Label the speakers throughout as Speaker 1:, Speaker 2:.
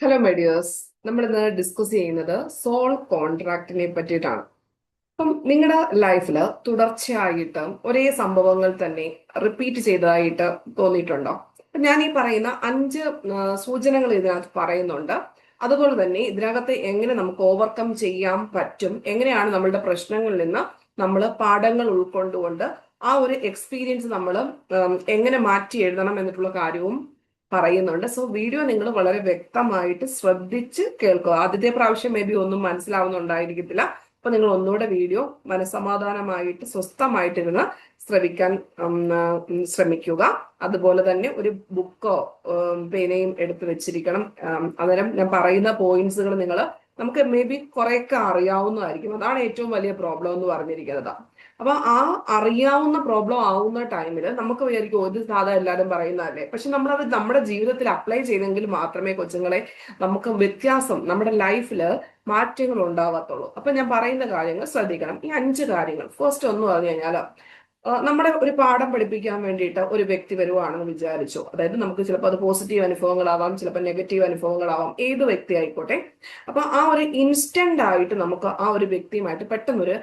Speaker 1: Hello my dears. നമ്മൾ ഇന്ന് discuss ചെയ്യുന്നത് സോൾ കോൺട്രാക്റ്റിനെ പറ്റിയിട്ടാണ്. അപ്പം നിങ്ങളുടെ ലൈഫിൽ തുടർച്ചയായിട്ട് ഒരേ സംഭവങ്ങൾ തന്നെ റിപ്പീറ്റ് ചെയ്തതായിട്ട് തോന്നിയിട്ടുണ്ടോ? അപ്പൊ ഞാൻ ഈ പറയുന്ന 5 സൂചനകൾ ഇതിനകത്ത് പറയുന്നുണ്ട്. അതുപോലെ തന്നെ ഇതിനകത്ത് എങ്ങനെ നമുക്ക് ഓവർകം ചെയ്യാൻ പറ്റും, എങ്ങനെയാണ് നമ്മളുടെ പ്രശ്നങ്ങളിൽ നിന്ന് നമ്മൾ പാഠങ്ങൾ ഉൾക്കൊണ്ടുകൊണ്ട് ആ ഒരു എക്സ്പീരിയൻസ് നമ്മൾ എങ്ങനെ മാറ്റി എഴുതണം എന്നിട്ടുള്ള കാര്യവും പറയുന്നുണ്ട്. സോ വീഡിയോ നിങ്ങൾ വളരെ വ്യക്തമായിട്ട് ശ്രദ്ധിച്ച് കേൾക്കുക. ആദ്യത്തെ പ്രാവശ്യം മേ ബി ഒന്നും മനസ്സിലാവുന്നുണ്ടായിരിക്കത്തില്ല. അപ്പൊ നിങ്ങൾ ഒന്നുകൂടെ വീഡിയോ മനസമാധാനമായിട്ട് സ്വസ്ഥമായിട്ടിരുന്ന് ശ്രവിക്കാൻ ശ്രമിക്കുക. അതുപോലെ തന്നെ ഒരു ബുക്കോ പേനയും എടുത്ത് വെച്ചിരിക്കണം. അന്നേരം ഞാൻ പറയുന്ന പോയിന്റ്സുകൾ നമുക്ക് മേ ബി കുറെയൊക്കെ അറിയാവുന്നതായിരിക്കും. അതാണ് ഏറ്റവും വലിയ പ്രോബ്ലം എന്ന് പറഞ്ഞിരിക്കുന്നത്. അപ്പൊ ആ അറിയാവുന്ന പ്രോബ്ലം ആവുന്ന ടൈമിൽ നമുക്ക് വിചാരിക്കും ഒരു സാധാ എല്ലാവരും പറയുന്നതല്ലേ, പക്ഷെ നമ്മളത് നമ്മുടെ ജീവിതത്തിൽ അപ്ലൈ ചെയ്തെങ്കിൽ മാത്രമേ കൊച്ചുങ്ങളെ നമുക്ക് വ്യത്യാസം നമ്മുടെ ലൈഫിൽ മാറ്റങ്ങൾ ഉണ്ടാവാത്തുള്ളൂ. അപ്പൊ ഞാൻ പറയുന്ന കാര്യങ്ങൾ ശ്രദ്ധിക്കണം. ഈ 5 കാര്യങ്ങൾ ഫസ്റ്റ് ഒന്ന് പറഞ്ഞു കഴിഞ്ഞാൽ, നമ്മുടെ ഒരു പാഠം പഠിപ്പിക്കാൻ വേണ്ടിയിട്ട് ഒരു വ്യക്തി വരുവാണെന്ന് വിചാരിച്ചു. അതായത് നമുക്ക് ചിലപ്പോൾ അത് പോസിറ്റീവ് അനുഭവങ്ങളാവാം, ചിലപ്പോൾ നെഗറ്റീവ് അനുഭവങ്ങളാവാം, ഏത് വ്യക്തി ആയിക്കോട്ടെ. അപ്പൊ ആ ഒരു ഇൻസ്റ്റന്റ് ആയിട്ട് നമുക്ക് ആ ഒരു വ്യക്തിയുമായിട്ട് പെട്ടെന്നൊരു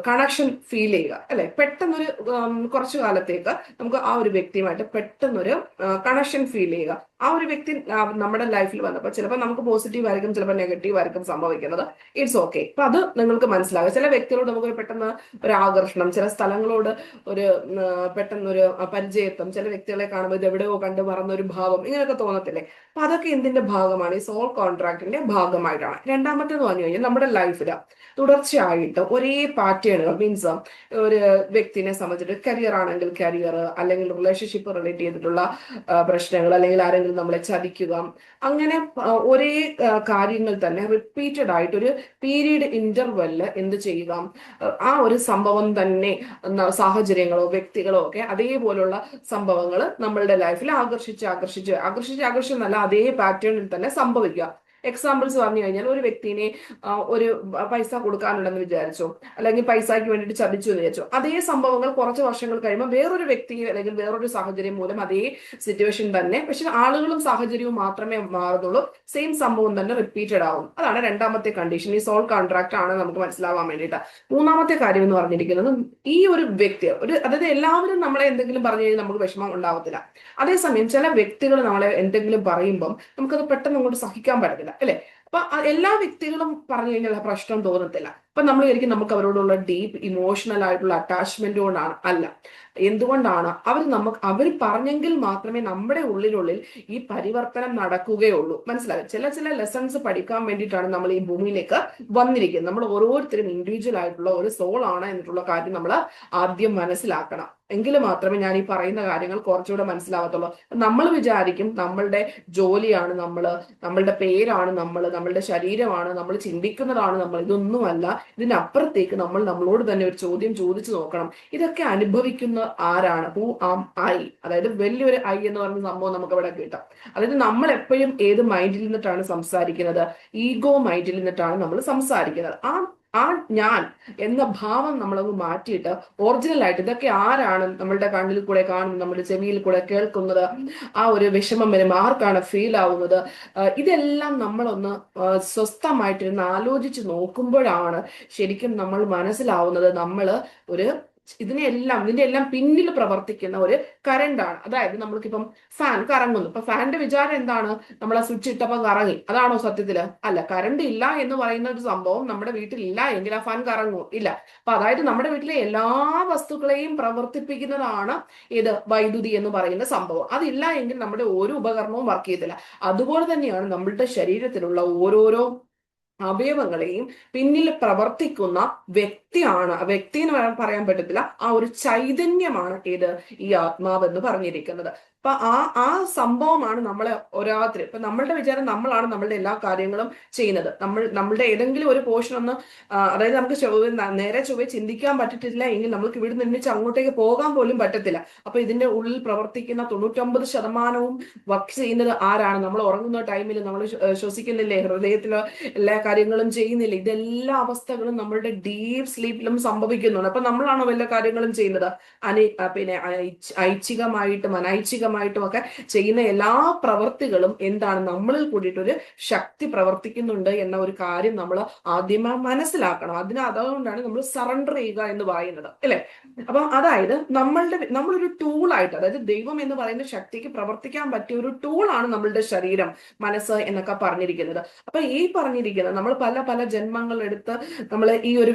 Speaker 1: കണക്ഷൻ ഫീൽ ചെയ്യുക, അല്ലെ? പെട്ടെന്നൊരു കുറച്ചു കാലത്തേക്ക് നമുക്ക് ആ ഒരു വ്യക്തിയുമായിട്ട് പെട്ടെന്നൊരു കണക്ഷൻ ഫീൽ ചെയ്യുക. ആ ഒരു വ്യക്തി നമ്മുടെ ലൈഫിൽ വന്നപ്പോൾ ചിലപ്പോൾ നമുക്ക് പോസിറ്റീവ് ആയിരിക്കും, ചിലപ്പോൾ നെഗറ്റീവ് ആയിരിക്കും സംഭവിക്കുന്നത്. It's okay. അപ്പൊ അത് നിങ്ങൾക്ക് മനസ്സിലാകും. ചില വ്യക്തികളോട് നമുക്ക് പെട്ടെന്ന് ഒരു ആകർഷണം, ചില സ്ഥലങ്ങളോട് ഒരു പെട്ടെന്നൊരു പരിചയത്വം, ചില വ്യക്തികളെ കാണുമ്പോൾ ഇത് എവിടെയോ കണ്ടു മറന്ന ഒരു ഭാവം, ഇങ്ങനെയൊക്കെ തോന്നത്തില്ലേ? അപ്പൊ അതൊക്കെ എന്തിന്റെ ഭാഗമാണ്? ഈ സോൾ കോൺട്രാക്ടിന്റെ ഭാഗമായിട്ടാണ്. രണ്ടാമത്തേന്ന് പറഞ്ഞു കഴിഞ്ഞാൽ നമ്മുടെ ലൈഫിൽ തുടർച്ചയായിട്ട് ഒരേ പാറ്റേണുകൾ, മീൻസ് ഒരു വ്യക്തിനെ സംബന്ധിച്ചിട്ട് കരിയർ ആണെങ്കിൽ കരിയർ, അല്ലെങ്കിൽ റിലേഷൻഷിപ്പ് റിലേറ്റ് ചെയ്തിട്ടുള്ള പ്രശ്നങ്ങൾ, അല്ലെങ്കിൽ ആരെങ്കിലും നമ്മളെ ചതിക്കുക, അങ്ങനെ ഒരേ കാര്യങ്ങൾ തന്നെ റിപ്പീറ്റഡ് ആയിട്ട് ഒരു പീരീഡ് ഇന്റർവെല്ല് എന്ത് ചെയ്യുക, ആ ഒരു സംഭവം തന്നെ സാഹചര്യങ്ങളോ വ്യക്തികളോ ഒക്കെ അതേപോലുള്ള സംഭവങ്ങൾ നമ്മളുടെ ലൈഫിൽ ആകർഷിച്ചെന്നല്ല, അതേ പാറ്റേണിൽ തന്നെ സംഭവിക്കുക. എക്സാമ്പിൾസ് പറഞ്ഞു കഴിഞ്ഞാൽ, ഒരു വ്യക്തിനെ ഒരു പൈസ കൊടുക്കാനുണ്ടെന്ന് വിചാരിച്ചു, അല്ലെങ്കിൽ പൈസയ്ക്ക് വേണ്ടിയിട്ട് ചതിച്ചു എന്ന് വിചാരിച്ചു. അതേ സംഭവങ്ങൾ കുറച്ച് വർഷങ്ങൾ കഴിയുമ്പോൾ വേറൊരു വ്യക്തി അല്ലെങ്കിൽ വേറൊരു സാഹചര്യം മൂലം അതേ സിറ്റുവേഷൻ തന്നെ, പക്ഷെ ആളുകളും സാഹചര്യവും മാത്രമേ മാറുന്നുള്ളൂ, സെയിം സംഭവം തന്നെ റിപ്പീറ്റഡ് ആവും. അതാണ് രണ്ടാമത്തെ കണ്ടീഷൻ. ഈ സോൾ കോൺട്രാക്ട് ആണ് നമുക്ക് മനസ്സിലാവാൻ വേണ്ടിയിട്ട്. മൂന്നാമത്തെ കാര്യം എന്ന് പറഞ്ഞിരിക്കുന്നത്, ഈ ഒരു വ്യക്തി അതായത് എല്ലാവരും നമ്മളെ എന്തെങ്കിലും പറഞ്ഞു കഴിഞ്ഞാൽ നമുക്ക് വിഷമം ഉണ്ടാവത്തില്ല. അതേസമയം ചില വ്യക്തികൾ നമ്മളെ എന്തെങ്കിലും പറയുമ്പം നമുക്കത് പെട്ടെന്ന് അങ്ങോട്ട് സഹിക്കാൻ പറ്റത്തില്ല, അല്ലെ? അപ്പൊ എല്ലാ വ്യക്തികളും പറഞ്ഞു കഴിഞ്ഞാൽ പ്രശ്നം തോന്നത്തില്ല. അപ്പൊ നമ്മൾ ശരിക്കും നമുക്ക് അവരോടുള്ള ഡീപ്പ് ഇമോഷണൽ ആയിട്ടുള്ള അറ്റാച്ച്മെന്റ് കൊണ്ടാണ്? അല്ല. എന്തുകൊണ്ടാണ്? അവർ പറഞ്ഞെങ്കിൽ മാത്രമേ നമ്മുടെ ഉള്ളിൽ ഈ പരിവർത്തനം നടക്കുകയുള്ളൂ. മനസ്സിലാവും? ചില ലെസൺസ് പഠിക്കാൻ വേണ്ടിയിട്ടാണ് നമ്മൾ ഈ ഭൂമിയിലേക്ക് വന്നിരിക്കുന്നത്. നമ്മൾ ഓരോരുത്തരും ഇൻഡിവിജ്വൽ ആയിട്ടുള്ള ഒരു സോൾ ആണ് എന്നിട്ടുള്ള കാര്യം നമ്മൾ ആദ്യം മനസ്സിലാക്കണം. എങ്കിൽ മാത്രമേ ഞാൻ ഈ പറയുന്ന കാര്യങ്ങൾ കുറച്ചുകൂടെ മനസ്സിലാവത്തുള്ളൂ. നമ്മൾ വിചാരിക്കും നമ്മളുടെ ജോലിയാണ് നമ്മളുടെ പേരാണ് നമ്മളുടെ ശരീരമാണ്, നമ്മൾ ചിന്തിക്കുന്നതാണ് നമ്മൾ. ഇതൊന്നുമല്ല. ഇതിനപ്പുറത്തേക്ക് നമ്മളോട് തന്നെ ഒരു ചോദ്യം ചോദിച്ചു നോക്കണം. ഇതൊക്കെ അനുഭവിക്കുന്ന ആരാണ്? Who am I? അതായത് വലിയൊരു ഐ എന്ന് പറയുന്ന സംഭവം നമുക്ക് ഇവിടെ കിട്ടാം. അതായത് നമ്മൾ എപ്പോഴും ഏത് മൈൻഡിൽ നിന്നിട്ടാണ് സംസാരിക്കുന്നത്? ഈഗോ മൈൻഡിൽ നിന്നിട്ടാണ് നമ്മൾ സംസാരിക്കുന്നത്. ആ ഞാൻ എന്ന ഭാവം നമ്മളങ്ങ് മാറ്റിയിട്ട് ഒറിജിനൽ ആയിട്ട് ഇതൊക്കെ ആരാണ് നമ്മളുടെ കണ്ണിൽ കൂടെ കാണുന്നത്, നമ്മുടെ ചെവിയിൽ കൂടെ കേൾക്കുന്നത്, ആ ഒരു വിഷമം വരും ആർക്കാണ് ഫീൽ ആവുന്നത്, ഇതെല്ലാം നമ്മളൊന്ന് സ്വസ്ഥമായിട്ടിരുന്ന് ആലോചിച്ച് നോക്കുമ്പോഴാണ് ശരിക്കും നമ്മൾ മനസ്സിലാവുന്നത് നമ്മൾ ഒരു ഇതിന്റെ എല്ലാം പിന്നിൽ പ്രവർത്തിക്കുന്ന ഒരു കറണ്ടാണ്. അതായത് നമ്മൾക്കിപ്പം ഫാൻ കറങ്ങുന്നു. ഇപ്പൊ ഫാനിന്റെ വിചാരം എന്താണ്? നമ്മൾ ആ സ്വിച്ച് ഇട്ടപ്പം കറങ്ങി, അതാണോ സത്യത്തില്? അല്ല. കറണ്ട് ഇല്ല എന്ന് പറയുന്ന ഒരു സംഭവം നമ്മുടെ വീട്ടിൽ ഇല്ല എങ്കിൽ ആ ഫാൻ കറങ്ങൂ? ഇല്ല. അപ്പൊ അതായത് നമ്മുടെ വീട്ടിലെ എല്ലാ വസ്തുക്കളെയും പ്രവർത്തിപ്പിക്കുന്നതാണ് ഇത് വൈദ്യുതി എന്ന് പറയുന്ന സംഭവം. അതില്ല എങ്കിൽ നമ്മുടെ ഒരു ഉപകരണവും വർക്ക് ചെയ്യത്തില്ല. അതുപോലെ തന്നെയാണ് നമ്മളുടെ ശരീരത്തിലുള്ള ഓരോരോ അവയവങ്ങളെയും പിന്നിൽ പ്രവർത്തിക്കുന്ന വ്യക്തിയാണ്, വ്യക്തി എന്ന് പറയാൻ പറ്റത്തില്ല, ആ ഒരു ചൈതന്യമാണ് ഏത്? ഈ ആത്മാവ് എന്ന് പറഞ്ഞിരിക്കുന്നത്. അപ്പൊ ആ സംഭവമാണ് നമ്മളെ ഓരോരുത്തർ. ഇപ്പൊ നമ്മളുടെ വിചാരം നമ്മളാണ് നമ്മളുടെ എല്ലാ കാര്യങ്ങളും ചെയ്യുന്നത്. നമ്മളുടെ ഏതെങ്കിലും ഒരു പോർഷൻ ഒന്ന് അതായത് നമുക്ക് നേരെ ചൊവ്വേ ചിന്തിക്കാൻ പറ്റത്തില്ല എങ്കിൽ നമുക്ക് ഇവിടെ നിന്നിച്ച് അങ്ങോട്ടേക്ക് പോകാൻ പോലും പറ്റത്തില്ല. അപ്പൊ ഇതിന്റെ ഉള്ളിൽ പ്രവർത്തിക്കുന്ന 99% വർക്ക് ചെയ്യുന്നത് ആരാണ്? നമ്മൾ ഉറങ്ങുന്ന ടൈമിൽ നമ്മൾ ശ്വസിക്കുന്നില്ലേ? ഹൃദയത്തിലോ എല്ലാ കാര്യങ്ങളും ചെയ്യുന്നില്ല? ഇതെല്ലാ അവസ്ഥകളും നമ്മളുടെ ഡീപ് സ്ലീപ്പിലും സംഭവിക്കുന്നുണ്ട്. അപ്പൊ നമ്മളാണോ വല്ല കാര്യങ്ങളും ചെയ്യുന്നത്? പിന്നെ ഐച്ഛികമായിട്ടും അനൈച്ഛികമായിട്ടും മാനസികമായിട്ടും ഒക്കെ ചെയ്യുന്ന എല്ലാ പ്രവൃത്തികളും എന്താണ്, നമ്മളിൽ കൂടിയിട്ടൊരു ശക്തി പ്രവർത്തിക്കുന്നുണ്ട് എന്ന ഒരു കാര്യം നമ്മൾ ആദ്യമായി മനസ്സിലാക്കണം. അതുകൊണ്ടാണ് നമ്മൾ സറണ്ടർ ചെയ്യുക എന്ന് പറയുന്നത്, അല്ലെ? അപ്പൊ അതായത് നമ്മളൊരു ടൂളായിട്ട്, അതായത് ദൈവം എന്ന് പറയുന്ന ശക്തിക്ക് പ്രവർത്തിക്കാൻ പറ്റിയ ഒരു ടൂളാണ് നമ്മളുടെ ശരീരം, മനസ്സ് എന്നൊക്കെ പറഞ്ഞിരിക്കുന്നത്. അപ്പൊ ഈ പറഞ്ഞിരിക്കുന്നത് നമ്മൾ പല പല ജന്മങ്ങൾ എടുത്ത് നമ്മൾ ഈ ഒരു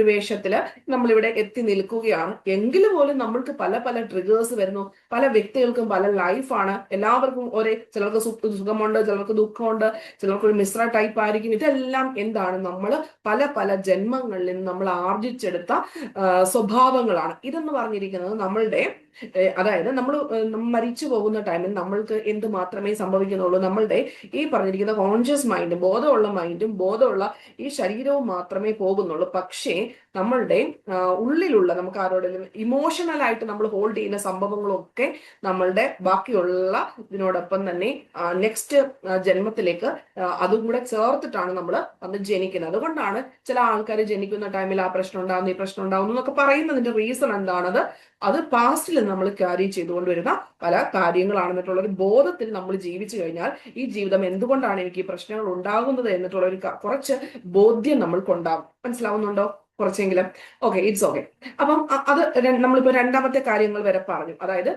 Speaker 1: വേഷത്തില് നമ്മളിവിടെ എത്തി നിൽക്കുകയാണ്. എങ്കിലും പോലും നമ്മൾക്ക് പല പല ട്രിഗേഴ്സ് വരുന്നു. പല വ്യക്തികൾക്കും പല ലൈഫാണ്. എല്ലാവർക്കും ചിലർക്ക് സുഖമുണ്ട്, ചിലർക്ക് ദുഃഖമുണ്ട്, ചിലർക്ക് ഒരു മിശ്ര ടൈപ്പ് ആയിരിക്കും. ഇതെല്ലാം എന്താണ്, നമ്മൾ പല പല ജന്മങ്ങളിൽ നിന്ന് നമ്മൾ ആർജിച്ചെടുത്ത സ്വഭാവങ്ങളാണ്. ഇതെന്ന് പറഞ്ഞിരിക്കുന്നത് നമ്മളുടെ അതായത് നമ്മൾ മരിച്ചു പോകുന്ന ടൈമിൽ നമ്മൾക്ക് എന്ത് മാത്രമേ സംഭവിക്കുന്നുള്ളൂ, നമ്മളുടെ ഈ പറഞ്ഞിരിക്കുന്ന കോൺഷ്യസ് മൈൻഡും ബോധമുള്ള ഈ ശരീരവും മാത്രമേ പോകുന്നുള്ളൂ. പക്ഷേ നമ്മളുടെ ഉള്ളിലുള്ള നമുക്ക് ആരോടെങ്കിലും ഇമോഷണൽ ആയിട്ട് നമ്മൾ ഹോൾഡ് ചെയ്യുന്ന സംഭവങ്ങളൊക്കെ നമ്മളുടെ ബാക്കിയുള്ള ഇതിനോടൊപ്പം തന്നെ നെക്സ്റ്റ് ജന്മത്തിലേക്ക് അതും കൂടെ ചേർത്തിട്ടാണ് നമ്മൾ അന്ന് ജനിക്കുന്നത്. അതുകൊണ്ടാണ് ചില ആൾക്കാർ ജനിക്കുന്ന ടൈമിൽ ആ പ്രശ്നം ഉണ്ടാകുന്നു, ഈ പ്രശ്നം ഉണ്ടാകുന്നു എന്നൊക്കെ പറയുന്നതിന്റെ റീസൺ എന്താണത്, അത് പാസ്റ്റിൽ നമ്മൾ ക്യാരി ചെയ്തുകൊണ്ടുവരുന്ന പല കാര്യങ്ങളാണെന്നിട്ടുള്ള ഒരു ബോധത്തിൽ നമ്മൾ ജീവിച്ചു കഴിഞ്ഞാൽ ഈ ജീവിതം എന്തുകൊണ്ടാണ് എനിക്ക് ഈ പ്രശ്നങ്ങൾ ഉണ്ടാകുന്നത് എന്നിട്ടുള്ള ഒരു കുറച്ച് ബോധ്യം നമ്മൾക്കുണ്ടാവും. മനസ്സിലാവുന്നുണ്ടോ? കുറച്ചെങ്കിലും. Okay, it's okay. അപ്പം അത് നമ്മളിപ്പോ രണ്ടാമത്തെ കാര്യങ്ങൾ വരെ പറഞ്ഞു, അതായത്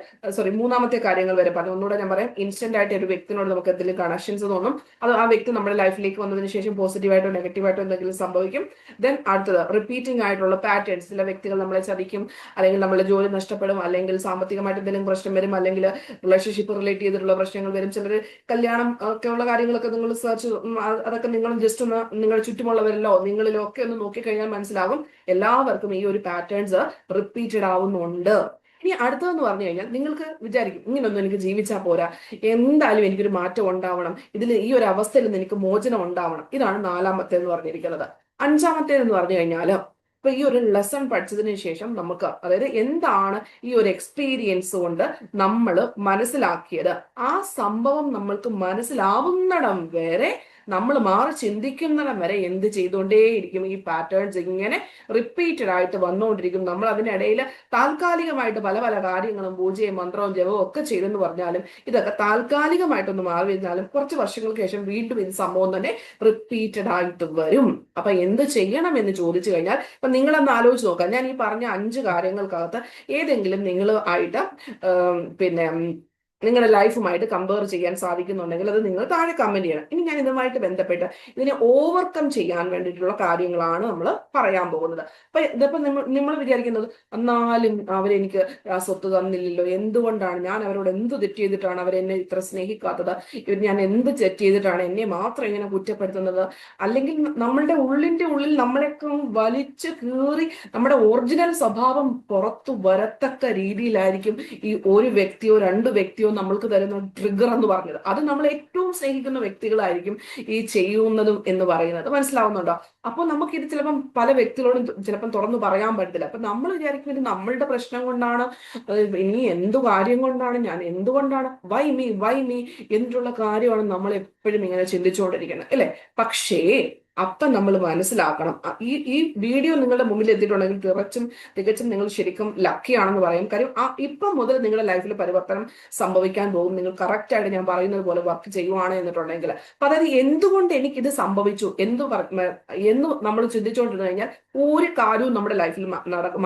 Speaker 1: മൂന്നാമത്തെ കാര്യങ്ങൾ വരെ പറഞ്ഞു. ഒന്നുകൂടെ ഞാൻ പറയാം. ഇൻസ്റ്റന്റ് ആയിട്ട് ഒരു വ്യക്തിനോട് നമുക്ക് എന്തെങ്കിലും കണക്ഷൻസ് തോന്നും, അത് ആ വ്യക്തി നമ്മുടെ ലൈഫിലേക്ക് വന്നതിന് ശേഷം പോസിറ്റീവായിട്ടോ നെഗറ്റീവായിട്ടോ എന്തെങ്കിലും സംഭവിക്കും. ദെൻ അടുത്തത് റിപ്പീറ്റിംഗ് ആയിട്ടുള്ള പാറ്റേൺസ്. ചില വ്യക്തികൾ നമ്മളെ ചതിക്കും, അല്ലെങ്കിൽ നമ്മളെ ജോലി നഷ്ടപ്പെടും, അല്ലെങ്കിൽ സാമ്പത്തികമായിട്ട് എന്തെങ്കിലും പ്രശ്നം വരും, അല്ലെങ്കിൽ റിലേഷൻഷിപ്പ് റിലേറ്റ് ചെയ്തിട്ടുള്ള പ്രശ്നങ്ങൾ വരും. ചിലർ കല്യാണം ഒക്കെ ഉള്ള കാര്യങ്ങളൊക്കെ നിങ്ങൾ അതൊക്കെ നിങ്ങൾ ജസ്റ്റ് ഒന്ന് നിങ്ങളുടെ ചുറ്റുമുള്ളവരിലോ നിങ്ങളിലോ ഒക്കെ ഒന്ന് നോക്കിക്കഴിഞ്ഞാൽ മനസ്സിലാവും എല്ലാവർക്കും ഈ ഒരു പാറ്റേൺസ് റിപ്പീറ്റഡ് ആവുന്നുണ്ട്. ഇനി അടുത്തതെന്ന് പറഞ്ഞു കഴിഞ്ഞാൽ നിങ്ങൾക്ക് വിചാരിക്കും ഇങ്ങനൊന്നും എനിക്ക് ജീവിച്ചാൽ പോരാ, എന്തായാലും എനിക്കൊരു മാറ്റം ഉണ്ടാവണം, ഈ ഒരു അവസ്ഥയിൽ നിന്ന് എനിക്ക് മോചനം ഉണ്ടാവണം. ഇതാണ് നാലാമത്തേന്ന് പറഞ്ഞിരിക്കുന്നത്. അഞ്ചാമത്തേതെന്ന് പറഞ്ഞു കഴിഞ്ഞാൽ ഇപ്പൊ ഈ ഒരു ലെസൺ പഠിച്ചതിന് ശേഷം നമുക്ക്, അതായത് എന്താണ് ഈ ഒരു എക്സ്പീരിയൻസ് കൊണ്ട് നമ്മൾ മനസ്സിലാക്കിയത്, ആ സംഭവം നമ്മൾക്ക് മനസ്സിലാവുന്നിടം വരെ നമ്മൾ മാറി ചിന്തിക്കുന്നിടം വരെ എന്ത് ചെയ്തുകൊണ്ടേയിരിക്കും, ഈ പാറ്റേൺസ് ഇങ്ങനെ റിപ്പീറ്റഡ് ആയിട്ട് വന്നുകൊണ്ടിരിക്കും. നമ്മൾ അതിനിടയിൽ താൽക്കാലികമായിട്ട് പല പല കാര്യങ്ങളും പൂജയും മന്ത്രവും ജപവും ഒക്കെ ചെയ്തെന്ന് പറഞ്ഞാലും ഇതൊക്കെ താൽക്കാലികമായിട്ടൊന്ന് മാറി വരുന്നാലും കുറച്ച് വർഷങ്ങൾക്ക് ശേഷം വീണ്ടും ഇത് സംഭവം തന്നെ റിപ്പീറ്റഡ് ആയിട്ട് വരും. അപ്പൊ എന്ത് ചെയ്യണം എന്ന് ചോദിച്ചു കഴിഞ്ഞാൽ ഇപ്പൊ നിങ്ങളൊന്ന് ആലോചിച്ച് നോക്കാം. ഞാൻ ഈ പറഞ്ഞ 5 കാര്യങ്ങൾക്കകത്ത് ഏതെങ്കിലും നിങ്ങൾ ആയിട്ട് നിങ്ങളുടെ ലൈഫുമായിട്ട് കമ്പയർ ചെയ്യാൻ സാധിക്കുന്നുണ്ടെങ്കിൽ അത് നിങ്ങൾ താഴെ കമന്റ് ചെയ്യണം. ഇനി ഞാൻ ഇതുമായിട്ട് ബന്ധപ്പെട്ട് ഇതിനെ ഓവർകം ചെയ്യാൻ വേണ്ടിയിട്ടുള്ള കാര്യങ്ങളാണ് നമ്മൾ പറയാൻ പോകുന്നത്. അപ്പൊ ഇതിപ്പോ നിങ്ങൾ വിചാരിക്കുന്നത് എന്നാലും അവരെനിക്ക് ആ സ്വത്ത് തന്നില്ലല്ലോ, എന്തുകൊണ്ടാണ്, ഞാൻ അവരോട് എന്ത് തെറ്റ് ചെയ്തിട്ടാണ് അവരെന്നെ ഇത്ര സ്നേഹിക്കാത്തത്, ഞാൻ എന്ത് തെറ്റ് ചെയ്തിട്ടാണ് എന്നെ മാത്രം ഇങ്ങനെ കുറ്റപ്പെടുത്തുന്നത്, അല്ലെങ്കിൽ നമ്മളുടെ ഉള്ളിൽ നമ്മളെയൊക്കെ വലിച്ചു കീറി നമ്മുടെ ഒറിജിനൽ സ്വഭാവം പുറത്തു വരത്തക്ക രീതിയിലായിരിക്കും ഈ ഒരു വ്യക്തിയോ 2 വ്യക്തിയോ നമ്മൾക്ക് തരുന്ന ട്രിഗർ എന്ന് പറഞ്ഞത്. അത് നമ്മൾ ഏറ്റവും സ്നേഹിക്കുന്ന വ്യക്തികളായിരിക്കും ഈ ചെയ്യുന്നതും എന്ന് പറയുന്നത്. മനസ്സിലാവുന്നുണ്ടോ? അപ്പോൾ നമുക്കിത് ചിലപ്പം പല വ്യക്തികളോടും ചിലപ്പം തുറന്നു പറയാൻ പറ്റില്ല. അപ്പൊ നമ്മൾ വിചാരിക്കും ഇത് നമ്മളുടെ പ്രശ്നം കൊണ്ടാണ്, ഇനി എന്തു കാര്യം കൊണ്ടാണ്, ഞാൻ എന്തുകൊണ്ടാണ്, വൈ മീ എന്നുള്ള കാര്യമാണ് നമ്മൾ എപ്പോഴും ഇങ്ങനെ ചിന്തിച്ചുകൊണ്ടിരിക്കുന്നത്, അല്ലെ? പക്ഷേ അപ്പൊ നമ്മൾ മനസ്സിലാക്കണം, ഈ വീഡിയോ നിങ്ങളുടെ മുമ്പിൽ എത്തിയിട്ടുണ്ടെങ്കിൽ തികച്ചും നിങ്ങൾ ശരിക്കും ലക്കിയാണെന്ന് പറയും. കാര്യം ഇപ്പം മുതൽ നിങ്ങളുടെ ലൈഫിൽ പരിവർത്തനം സംഭവിക്കാൻ പോകും. നിങ്ങൾ കറക്റ്റ് ആയിട്ട് ഞാൻ പറയുന്നത് പോലെ വർക്ക് ചെയ്യുവാണ് എന്നിട്ടുണ്ടെങ്കിൽ. അപ്പൊ അതായത് എന്തുകൊണ്ട് എനിക്കിത് സംഭവിച്ചു എന്ന് നമ്മൾ ചിന്തിച്ചുകൊണ്ടിരുന്നു കഴിഞ്ഞാൽ ഒരു കാര്യവും നമ്മുടെ ലൈഫിൽ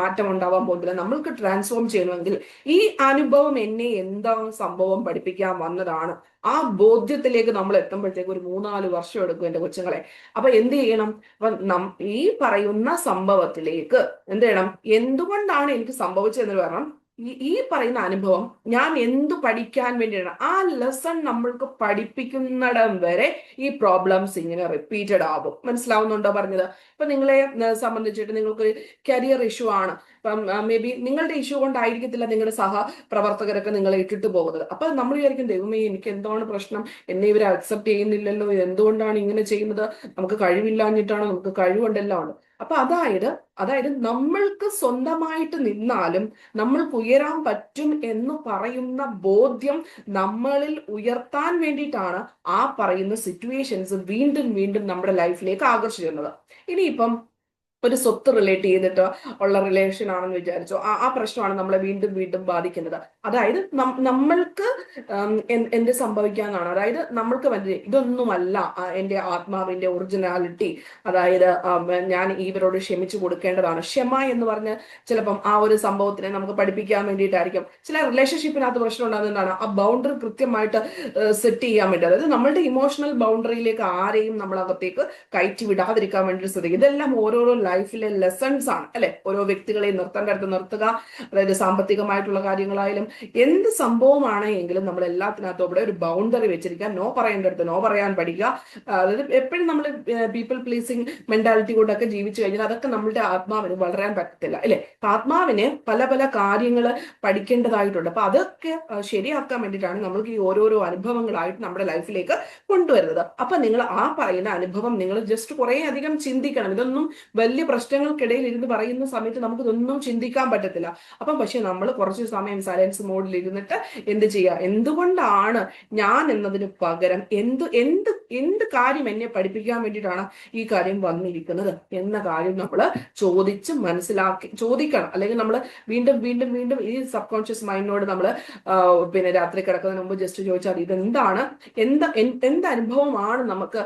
Speaker 1: മാറ്റം ഉണ്ടാവാൻ പോകുന്നില്ല. നമ്മൾക്ക് ട്രാൻസ്ഫോം ചെയ്യണമെങ്കിൽ ഈ അനുഭവം എന്നെ എന്താ സംഭവം പഠിപ്പിക്കാൻ വന്നതാണ്, ആ ബോധ്യത്തിലേക്ക് നമ്മൾ എത്തുമ്പോഴത്തേക്ക് ഒരു 3-4 വർഷം എടുക്കും എന്റെ കൊച്ചുങ്ങളെ. അപ്പൊ എന്ത് ചെയ്യണം? അപ്പൊ ഈ പറയുന്ന സംഭവത്തിലേക്ക് എന്ത് ചെയ്യണം, എന്തുകൊണ്ടാണ് എനിക്ക് സംഭവിച്ചതെന്ന് പറയണം. ഈ പറയുന്ന അനുഭവം ഞാൻ എന്തു പഠിക്കാൻ വേണ്ടിയാണ്, ആ ലെസൺ നമ്മൾക്ക് പഠിപ്പിക്കുന്നിടം വരെ ഈ പ്രോബ്ലംസ് ഇങ്ങനെ റിപ്പീറ്റഡ് ആകും. മനസ്സിലാവുന്നുണ്ടോ പറഞ്ഞത്? ഇപ്പൊ നിങ്ങളെ സംബന്ധിച്ചിട്ട് നിങ്ങൾക്ക് കരിയർ ഇഷ്യൂ ആണ്, ഇപ്പം മേ ബി നിങ്ങളുടെ ഇഷ്യൂ കൊണ്ടായിരിക്കത്തില്ല നിങ്ങളുടെ സഹപ്രവർത്തകരൊക്കെ നിങ്ങളെ ഇട്ടിട്ട് പോകുന്നത്. അപ്പൊ നമ്മൾ വിചാരിക്കും ദൈവമേ എനിക്ക് എന്താണ് പ്രശ്നം, എന്നെ ഇവരെ അക്സെപ്റ്റ് ചെയ്യുന്നില്ലല്ലോ, എന്തുകൊണ്ടാണ് ഇങ്ങനെ ചെയ്യുന്നത്, നമുക്ക് കഴിവില്ലാഞ്ഞിട്ടാണോ, നമുക്ക് കഴിവുണ്ടെല്ലാം ഉണ്ട്. അപ്പൊ അതായത് നമ്മൾക്ക് സ്വന്തമായിട്ട് നിന്നാലും നമ്മൾക്ക് ഉയരാൻ പറ്റും എന്ന് പറയുന്ന ബോധ്യം നമ്മളിൽ ഉയർത്താൻ വേണ്ടിയിട്ടാണ് ആ പറയുന്ന സിറ്റുവേഷൻസ് വീണ്ടും നമ്മുടെ ലൈഫിലേക്ക് ആകർഷിക്കുന്നത്. ഇനിയിപ്പം ഒരു സ്വത്ത് റിലേറ്റ് ചെയ്തിട്ട് ഉള്ള റിലേഷൻ ആണെന്ന് വിചാരിച്ചോ, ആ പ്രശ്നമാണ് നമ്മളെ വീണ്ടും വീണ്ടും ബാധിക്കുന്നത്. അതായത് നമ്മൾക്ക് എന്ത് സംഭവിക്കാന്നാണ്, അതായത് നമ്മൾക്ക് വലിയ ഇതൊന്നുമല്ല എൻ്റെ ആത്മാവിന്റെ ഒറിജിനാലിറ്റി. അതായത് ഞാൻ ഇവരോട് ക്ഷമിച്ചു കൊടുക്കേണ്ടതാണ്. ക്ഷമ എന്ന് പറഞ്ഞ് ചിലപ്പം ആ ഒരു സംഭവത്തിനെ നമുക്ക് പഠിപ്പിക്കാൻ വേണ്ടിയിട്ടായിരിക്കും. ചില റിലേഷൻഷിപ്പിനകത്ത് പ്രശ്നം ഉണ്ടാകുന്നതാണ് ആ ബൗണ്ടറി കൃത്യമായിട്ട് സെറ്റ് ചെയ്യാൻ വേണ്ടി. അതായത് നമ്മളുടെ ഇമോഷണൽ ബൗണ്ടറിയിലേക്ക് ആരെയും നമ്മളകത്തേക്ക് കയറ്റി വിടാതിരിക്കാൻ വേണ്ടി ശ്രദ്ധിക്കും. ഇതെല്ലാം ഓരോരോ ലൈഫിലെ ലെസൺസ് ആണ് അല്ലെ. ഓരോ വ്യക്തികളെ നിർത്തേണ്ട അടുത്ത് നിർത്തുക. അതായത് സാമ്പത്തികമായിട്ടുള്ള കാര്യങ്ങളായാലും എന്ത് സംഭവമാണ് എങ്കിലും നമ്മൾ എല്ലാത്തിനകത്തും ഇവിടെ ഒരു ബൗണ്ടറി വെച്ചിരിക്കുക. നോ പറയേണ്ട അടുത്ത് നോ പറയാൻ പഠിക്കുക. അതായത് എപ്പോഴും നമ്മൾ പീപ്പിൾ പ്ലീസിങ് മെന്റാലിറ്റി കൊണ്ടൊക്കെ ജീവിച്ചു കഴിഞ്ഞാൽ അതൊക്കെ നമ്മളുടെ ആത്മാവിന് വളരാൻ പറ്റത്തില്ല അല്ലെ. ആത്മാവിന് പല പല കാര്യങ്ങൾ പഠിക്കേണ്ടതായിട്ടുണ്ട്. അപ്പൊ അതൊക്കെ ശരിയാക്കാൻ വേണ്ടിയിട്ടാണ് നമ്മൾക്ക് ഈ ഓരോരോ അനുഭവങ്ങളായിട്ട് നമ്മുടെ ലൈഫിലേക്ക് കൊണ്ടുവരുന്നത്. അപ്പൊ നിങ്ങൾ ആ പറയുന്ന അനുഭവം നിങ്ങൾ ജസ്റ്റ് കുറെ അധികം ചിന്തിക്കണം. ഇതൊന്നും വലിയ പ്രശ്നങ്ങൾക്കിടയിൽ ഇരുന്ന് പറയുന്ന സമയത്ത് നമുക്ക് ഇതൊന്നും ചിന്തിക്കാൻ പറ്റത്തില്ല. അപ്പം പക്ഷെ നമ്മൾ കുറച്ച് സമയം സൈലൻസ് മോഡിൽ ഇരുന്നിട്ട് എന്ത് ചെയ്യുക, എന്തുകൊണ്ടാണ് ഞാൻ എന്നതിന് പകരം എന്ത് എന്ത് എന്ത് കാര്യം എന്നെ പഠിപ്പിക്കാൻ വേണ്ടിയിട്ടാണ് ഈ കാര്യം വന്നിരിക്കുന്നത് എന്ന കാര്യം നമ്മൾ ചോദിച്ച് മനസ്സിലാക്കി ചോദിക്കണം. അല്ലെങ്കിൽ നമ്മൾ വീണ്ടും വീണ്ടും വീണ്ടും ഈ സബ് കോൺഷ്യസ് മൈൻഡിനോട് നമ്മൾ പിന്നെ രാത്രി കിടക്കുന്നതിന് മുമ്പ് ജസ്റ്റ് ചോദിച്ചാൽ ഇതെന്താണ്, എന്ത് അനുഭവമാണ് നമുക്ക്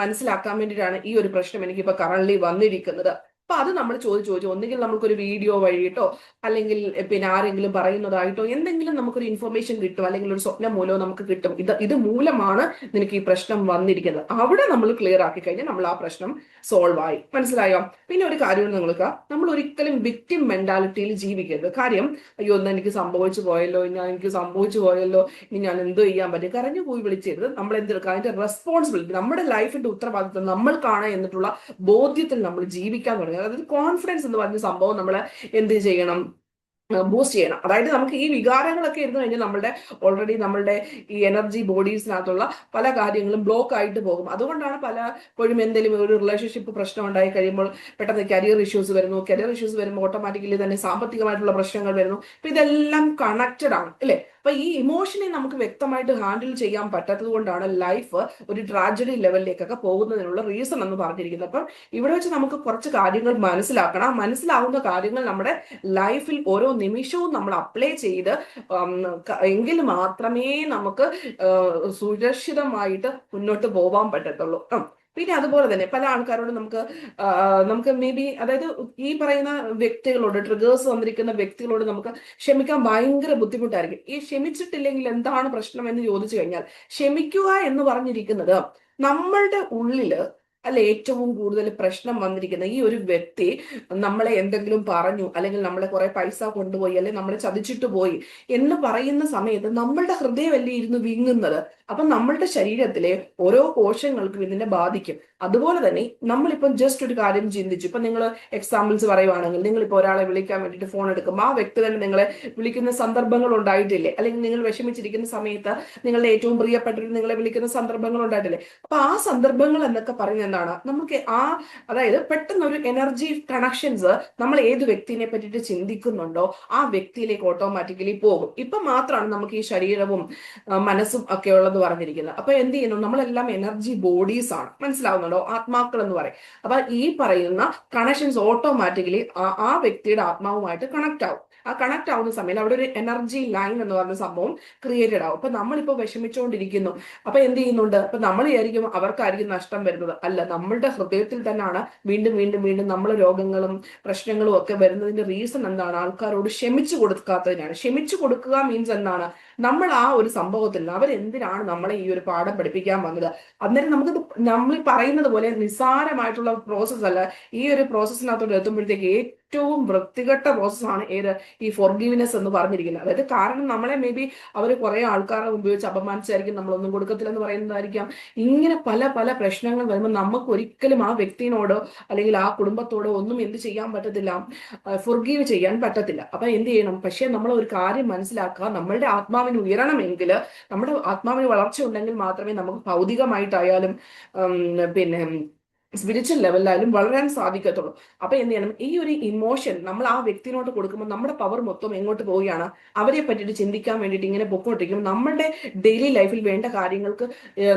Speaker 1: മനസ്സിലാക്കാൻ വേണ്ടിയിട്ടാണ് ഈ ഒരു പ്രശ്നം എനിക്കിപ്പോ കറണ്ട്ലി വന്നിരിക്കുന്നത്. അപ്പൊ അത് നമ്മൾ ചോദിച്ചു ഒന്നുകിൽ നമുക്കൊരു വീഡിയോ വഴിയിട്ടോ അല്ലെങ്കിൽ പിന്നെ ആരെങ്കിലും പറയുന്നതായിട്ടോ എന്തെങ്കിലും നമുക്കൊരു ഇൻഫർമേഷൻ കിട്ടും, അല്ലെങ്കിൽ ഒരു സ്വപ്നം മൂലമോ നമുക്ക് കിട്ടും. ഇത് മൂലമാണ് നിനക്ക് ഈ പ്രശ്നം വന്നിരിക്കുന്നത്. അവിടെ നമ്മൾ ക്ലിയർ ആക്കി കഴിഞ്ഞാൽ നമ്മൾ ആ പ്രശ്നം സോൾവ് ആയി. മനസ്സിലായോ? പിന്നെ ഒരു കാര്യം നിങ്ങൾക്ക്, നമ്മൾ ഒരിക്കലും വിക്ടിം മെന്റാലിറ്റിയിൽ ജീവിക്കരുത്. കാര്യം അയ്യോ ഒന്ന് എനിക്ക് സംഭവിച്ചു പോയല്ലോ, എനിക്ക് സംഭവിച്ചു പോയല്ലോ, ഇനി ഞാൻ എന്തോ ചെയ്യാൻ പറ്റും, കരഞ്ഞു പോയി വിളിച്ചരുത്. നമ്മൾ എന്തെടുക്കുക, അതിന്റെ റെസ്പോൺസിബിലിറ്റി, നമ്മുടെ ലൈഫിന്റെ ഉത്തരവാദിത്വം നമ്മൾക്കാണ് എന്നിട്ടുള്ള ബോധ്യത്തിൽ നമ്മൾ ജീവിക്കാൻ തുടങ്ങുക. അതായത് കോൺഫിഡൻസ് എന്ന് പറഞ്ഞ സംഭവം നമ്മൾ എന്ത് ചെയ്യണം, ബൂസ്റ്റ് ചെയ്യണം. അതായത് നമുക്ക് ഈ വികാരങ്ങളൊക്കെ ഇരുന്ന് കഴിഞ്ഞാൽ ഓൾറെഡി നമ്മളുടെ ഈ എനർജി ബോഡീസിനകത്തുള്ള പല കാര്യങ്ങളും ബ്ലോക്ക് ആയിട്ട് പോകും. അതുകൊണ്ടാണ് പലപ്പോഴും എന്തെങ്കിലും ഒരു റിലേഷൻഷിപ്പ് പ്രശ്നം ഉണ്ടായി കഴിയുമ്പോൾ പെട്ടെന്ന് കരിയർ ഇഷ്യൂസ് വരുന്നു. കരിയർ ഇഷ്യൂസ് വരുമ്പോൾ ഓട്ടോമാറ്റിക്കലി തന്നെ സാമ്പത്തികമായിട്ടുള്ള പ്രശ്നങ്ങൾ വരുന്നു. അപ്പൊ ഇതെല്ലാം കണക്റ്റഡ് ആണ് അല്ലെ. അപ്പൊ ഈ ഇമോഷനെ നമുക്ക് വ്യക്തമായിട്ട് ഹാൻഡിൽ ചെയ്യാൻ പറ്റാത്തത് കൊണ്ടാണ് ലൈഫ് ഒരു ട്രാജഡി ലെവലിലേക്കൊക്കെ പോകുന്നതിനുള്ള റീസൺ എന്ന് പറഞ്ഞിരിക്കുന്നത്. അപ്പം ഇവിടെ വെച്ച് നമുക്ക് കുറച്ച് കാര്യങ്ങൾ മനസ്സിലാക്കണം. മനസ്സിലാവുന്ന കാര്യങ്ങൾ നമ്മുടെ ലൈഫിൽ ഓരോ നിമിഷവും നമ്മൾ അപ്ലൈ ചെയ്ത് എങ്കിൽ മാത്രമേ നമുക്ക് സുരക്ഷിതമായിട്ട് മുന്നോട്ട് പോകാൻ പറ്റത്തുള്ളൂ. പിന്നെ അതുപോലെ തന്നെ പല ആൾക്കാരോട് നമുക്ക് മേ ബി, അതായത് ഈ പറയുന്ന വ്യക്തികളോട്, ട്രിഗേഴ്സ് വന്നിരിക്കുന്ന വ്യക്തികളോട് നമുക്ക് ക്ഷമിക്കാൻ ഭയങ്കര ബുദ്ധിമുട്ടായിരിക്കും. ഈ ക്ഷമിച്ചിട്ടില്ലെങ്കിൽ എന്താണ് പ്രശ്നം എന്ന് ചോദിച്ചു കഴിഞ്ഞാൽ, ക്ഷമിക്കുക എന്ന് പറഞ്ഞിരിക്കുന്നത് നമ്മളുടെ ഉള്ളില് അല്ല ഏറ്റവും കൂടുതൽ പ്രശ്നം വന്നിരിക്കുന്ന ഈ ഒരു വ്യക്തി നമ്മളെ എന്തെങ്കിലും പറഞ്ഞു, അല്ലെങ്കിൽ നമ്മളെ കുറെ പൈസ കൊണ്ടുപോയി, അല്ലെങ്കിൽ നമ്മളെ ചതിച്ചിട്ട് പോയി എന്ന് പറയുന്ന സമയത്ത് നമ്മളുടെ ഹൃദയമല്ലേ ഇരുന്ന് വിങ്ങുന്നത്. അപ്പൊ നമ്മളുടെ ശരീരത്തിലെ ഓരോ കോശങ്ങൾക്കും ഇതിനെ ബാധിക്കും. അതുപോലെ തന്നെ നമ്മളിപ്പം ജസ്റ്റ് ഒരു കാര്യം ചിന്തിച്ചു. ഇപ്പൊ നിങ്ങൾ എക്സാമ്പിൾസ് പറയുവാണെങ്കിൽ, നിങ്ങളിപ്പോ ഒരാളെ വിളിക്കാൻ വേണ്ടിയിട്ട് ഫോൺ എടുക്കുമ്പോൾ ആ വ്യക്തി തന്നെ നിങ്ങളെ വിളിക്കുന്ന സന്ദർഭങ്ങൾ ഉണ്ടായിട്ടില്ലേ? അല്ലെങ്കിൽ നിങ്ങൾ വിഷമിച്ചിരിക്കുന്ന സമയത്ത് നിങ്ങളുടെ ഏറ്റവും പ്രിയപ്പെട്ടവർ നിങ്ങളെ വിളിക്കുന്ന സന്ദർഭങ്ങൾ ഉണ്ടായിട്ടില്ലേ? അപ്പൊ ആ സന്ദർഭങ്ങൾ എന്നൊക്കെ പറയുന്നത് എന്താണ്, നമുക്ക് അതായത് പെട്ടെന്ന് ഒരു എനർജി കണക്ഷൻസ് നമ്മൾ ഏത് വ്യക്തിനെ പറ്റിയിട്ട് ചിന്തിക്കുന്നുണ്ടോ ആ വ്യക്തിയിലേക്ക് ഓട്ടോമാറ്റിക്കലി പോകും. ഇപ്പൊ മാത്രമാണ് നമുക്ക് ഈ ശരീരവും മനസ്സും ഒക്കെ ഉള്ളത് പറഞ്ഞിരിക്കുന്നത്. അപ്പൊ എന്ത് ചെയ്യുന്നു, നമ്മളെല്ലാം എനർജി ബോഡീസ് ആണ്. മനസ്സിലാവുന്നുണ്ടോ? ആത്മാക്കൾ എന്ന് പറയും. അപ്പൊ ഈ പറയുന്ന കണക്ഷൻസ് ഓട്ടോമാറ്റിക്കലി ആ വ്യക്തിയുടെ ആത്മാവുമായിട്ട് കണക്ട് ആവും. ആ കണക്ട് ആവുന്ന സമയത്ത് അവിടെ ഒരു എനർജി ലൈൻ എന്ന് പറഞ്ഞ സംഭവം ക്രിയേറ്റഡ് ആവും. അപ്പൊ നമ്മളിപ്പോ വിഷമിച്ചുകൊണ്ടിരിക്കുന്നു. അപ്പൊ എന്ത് ചെയ്യുന്നുണ്ട്, അപ്പൊ നമ്മൾ വിചാരിക്കും അവർക്കായിരിക്കും നഷ്ടം വരുന്നത്. അല്ല, നമ്മളുടെ ഹൃദയത്തിൽ തന്നെയാണ് വീണ്ടും വീണ്ടും വീണ്ടും നമ്മൾ രോഗങ്ങളും പ്രശ്നങ്ങളും ഒക്കെ വരുന്നതിന്റെ റീസൺ എന്താണ്, ആൾക്കാരോട് ക്ഷമിച്ചു കൊടുക്കാത്തതിനാണ്. ക്ഷമിച്ചു കൊടുക്കുക മീൻസ് എന്താണ്, നമ്മൾ ആ ഒരു സംഭവത്തിൽ അവരെന്തിനാണ് നമ്മളെ ഈ ഒരു പാഠം പഠിപ്പിക്കാൻ വന്നത്. അന്നേരം നമുക്കിത് നമ്മൾ പറയുന്നത് പോലെ നിസ്സാരമായിട്ടുള്ള പ്രോസസ്സ് അല്ല. ഈ ഒരു പ്രോസസ്സിനകത്തോട്ട് എത്തുമ്പോഴത്തേക്ക് ഏറ്റവും വൃത്തികെട്ട പ്രോസസ്സാണ് ഈ ഫോർഗീവ്നെസ് എന്ന് പറഞ്ഞിരിക്കുന്നത്. അതായത് കാരണം നമ്മളെ മേ ബി അവർ കുറെ ആൾക്കാരെ ഉപയോഗിച്ച് അപമാനിച്ചായിരിക്കും, നമ്മളൊന്നും കൊടുക്കത്തില്ലെന്ന് പറയുന്നതായിരിക്കാം. ഇങ്ങനെ പല പല പ്രശ്നങ്ങൾ വരുമ്പോൾ നമുക്ക് ഒരിക്കലും ആ വ്യക്തിനോടോ അല്ലെങ്കിൽ ആ കുടുംബത്തോടോ ഒന്നും എന്ത് ചെയ്യാൻ പറ്റത്തില്ല, ഫോർഗീവ് ചെയ്യാൻ പറ്റത്തില്ല. അപ്പൊ എന്ത് ചെയ്യണം, പക്ഷെ നമ്മൾ ഒരു കാര്യം മനസ്സിലാക്കുക, നമ്മളുടെ ആത്മാവിന് ഉയരണമെങ്കിൽ, നമ്മുടെ ആത്മാവിന് വളർച്ച ഉണ്ടെങ്കിൽ മാത്രമേ നമുക്ക് ഭൗതികമായിട്ടായാലും പിന്നെ സ്പിരിച്വൽ ലെവലിലായാലും വളരാൻ സാധിക്കത്തുള്ളൂ. അപ്പൊ എന്ത് ചെയ്യണം, ഈ ഒരു ഇമോഷൻ നമ്മൾ ആ വ്യക്തിനോട്ട് കൊടുക്കുമ്പോൾ നമ്മുടെ പവർ മൊത്തം എങ്ങോട്ട് പോവുകയാണ്, അവരെ പറ്റിയിട്ട് ചിന്തിക്കാൻ വേണ്ടിയിട്ട് ഇങ്ങനെ പൊക്കോട്ടിരിക്കും. നമ്മളുടെ ഡെയിലി ലൈഫിൽ വേണ്ട കാര്യങ്ങൾക്ക്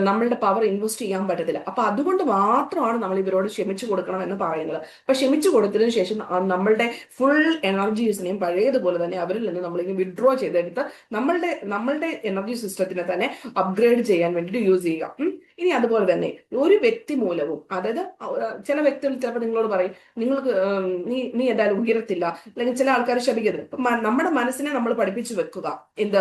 Speaker 1: നമ്മളുടെ പവർ ഇൻവെസ്റ്റ് ചെയ്യാൻ പറ്റത്തില്ല. അപ്പൊ അതുകൊണ്ട് മാത്രമാണ് നമ്മൾ ഇവരോട് ക്ഷമിച്ചു കൊടുക്കണം എന്ന് പറയുന്നത്. അപ്പൊ ക്ഷമിച്ചു കൊടുത്തതിനു ശേഷം നമ്മളുടെ ഫുൾ എനർജീസിനെയും പഴയതുപോലെ തന്നെ അവരിൽ നിന്ന് നമ്മളിങ്ങനെ വിഡ്രോ ചെയ്തെടുത്ത് നമ്മളുടെ എനർജി സിസ്റ്റത്തിനെ തന്നെ അപ്ഗ്രേഡ് ചെയ്യാൻ വേണ്ടിയിട്ട് യൂസ് ചെയ്യുക. ഇനി അതുപോലെ തന്നെ ഒരു വ്യക്തി മൂലവും, അതായത് ചില വ്യക്തികൾ ചിലപ്പോൾ നിങ്ങളോട് പറയും നിങ്ങൾക്ക് നീ എന്തായാലും ഉയരത്തില്ല, അല്ലെങ്കിൽ ചില ആൾക്കാർ ശപിക്കരുത്. നമ്മുടെ മനസ്സിനെ നമ്മൾ പഠിപ്പിച്ചു വെക്കുക എന്ത്,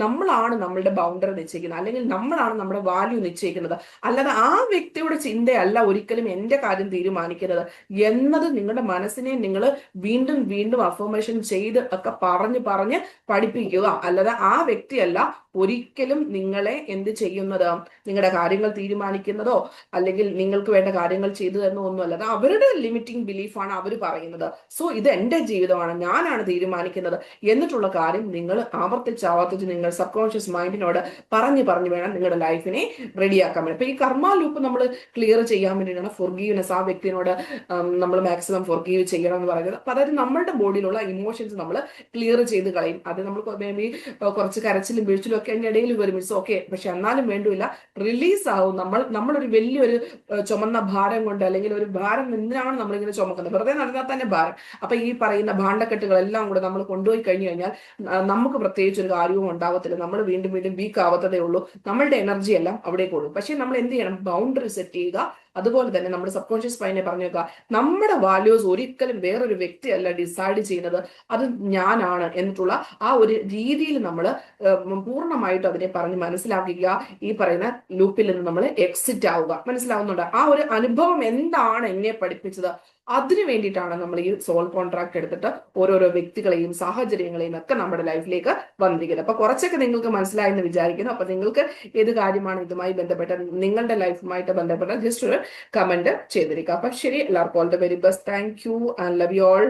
Speaker 1: നമ്മളാണ് നമ്മളുടെ ബൗണ്ടറി നിശ്ചയിക്കുന്നത്, അല്ലെങ്കിൽ നമ്മളാണ് നമ്മുടെ വാല്യൂ നിശ്ചയിക്കുന്നത്. അല്ലാതെ ആ വ്യക്തിയുടെ ചിന്തയല്ല ഒരിക്കലും എന്റെ കാര്യം തീരുമാനിക്കുന്നത് എന്നത് നിങ്ങളുടെ മനസ്സിനെ നിങ്ങൾ വീണ്ടും വീണ്ടും അഫർമേഷൻ ചെയ്ത് ഒക്കെ പറഞ്ഞ് പഠിപ്പിക്കുക. അല്ലാതെ ആ വ്യക്തിയല്ല ഒരിക്കലും നിങ്ങളെ എന്ത് ചെയ്യുന്നത്, നിങ്ങളുടെ കാര്യങ്ങൾ തീരുമാനിക്കുന്നതോ അല്ലെങ്കിൽ നിങ്ങൾക്ക് വേണ്ട കാര്യങ്ങൾ ചെയ്തു തരുന്നോ ഒന്നുമല്ല. അത് അവരുടെ ലിമിറ്റിംഗ് ബിലീഫാണ് അവർ പറയുന്നത്. സോ ഇത് എന്റെ ജീവിതമാണ്, ഞാനാണ് തീരുമാനിക്കുന്നത് എന്നിട്ടുള്ള കാര്യം നിങ്ങൾ ആവർത്തിച്ച് നിങ്ങൾ സബ് കോൺഷ്യസ് മൈൻഡിനോട് പറഞ്ഞു വേണം നിങ്ങളുടെ ലൈഫിനെ റെഡിയാക്കാൻ വേണ്ടി. അപ്പൊ ഈ കർമ്മ ലൂപ്പ് നമ്മൾ ക്ലിയർ ചെയ്യാൻ വേണ്ടിയിട്ടാണ് ഫൊർഗീവ്നെസ്, ആ വ്യക്തിനോട് നമ്മൾ മാക്സിമം ഫൊർഗീവ് ചെയ്യണം എന്ന് പറയുന്നത്. അപ്പൊ അതായത് നമ്മളുടെ ബോഡിയിലുള്ള ഇമോഷൻസ് നമ്മൾ ക്ലിയർ ചെയ്ത് കളയും. അത് നമ്മൾ മേ ബി കുറച്ച് കരച്ചിലും വീഴ്ചയിലും ഒക്കെ അതിന്റെ ഇടയിൽ വരും, ഇറ്റ്സ് ഓക്കെ. പക്ഷെ എന്നാലും വേണ്ടില്ല, റിലീസ് ആവും. നമ്മളൊരു വലിയൊരു ചുമന്ന ഭാരം കൊണ്ട്, അല്ലെങ്കിൽ ഒരു ഭാരം എന്തിനാണ് നമ്മളിങ്ങനെ ചുമക്കുന്നത്, വെറുതെ നടന്നാൽ തന്നെ ഭാരം. അപ്പൊ ഈ പറയുന്ന ഭാണ്ഡക്കെട്ടുകളെല്ലാം കൂടെ നമ്മൾ കൊണ്ടുപോയി കഴിഞ്ഞു കഴിഞ്ഞാൽ നമുക്ക് പ്രത്യേകിച്ച് ഒരു കാര്യവും ഉണ്ടാവത്തില്ല. നമ്മൾ വീണ്ടും വീണ്ടും വീക്ക് ആവത്തതേ ഉള്ളൂ. നമ്മളുടെ എനർജി എല്ലാം അവിടേക്ക് കൊടുക്കും. പക്ഷെ നമ്മൾ എന്ത് ചെയ്യണം, ബൗണ്ടറി സെറ്റ് ചെയ്യുക. അതുപോലെ തന്നെ നമ്മുടെ സബ് കോൺഷ്യസ് മൈൻഡിനെ പറഞ്ഞു വെക്കുക, നമ്മുടെ വാല്യൂസ് ഒരിക്കലും വേറൊരു വ്യക്തിയല്ല ഡിസൈഡ് ചെയ്യുന്നത്, അത് ഞാനാണ് എന്നിട്ടുള്ള ആ ഒരു രീതിയിൽ നമ്മൾ പൂർണ്ണമായിട്ടും അതിനെ പറഞ്ഞ് മനസ്സിലാക്കുക. ഈ പറയുന്ന ലൂപ്പിൽ നിന്ന് നമ്മൾ എക്സിറ്റ് ആവുക. മനസ്സിലാവുന്നുണ്ട്? ആ ഒരു അനുഭവം എന്താണ് എന്നെ പഠിപ്പിച്ചത്, അതിനു വേണ്ടിയിട്ടാണ് നമ്മൾ ഈ സോൾ കോൺട്രാക്ട് എടുത്തിട്ട് ഓരോരോ വ്യക്തികളെയും സാഹചര്യങ്ങളെയും ഒക്കെ നമ്മുടെ ലൈഫിലേക്ക് വന്നിരിക്കുന്നത്. അപ്പൊ കുറച്ചൊക്കെ നിങ്ങൾക്ക് മനസ്സിലായെന്ന് വിചാരിക്കുന്നു. അപ്പൊ നിങ്ങൾക്ക് ഏത് കാര്യമാണ് ഇതുമായി ബന്ധപ്പെട്ട, നിങ്ങളുടെ ലൈഫുമായിട്ട് ബന്ധപ്പെട്ട ജസ്റ്റ് ഒരു കമന്റ് ചെയ്തിരിക്കുക. അപ്പൊ ശരി, എല്ലാവർക്കും all the very best. Thank you and love you all.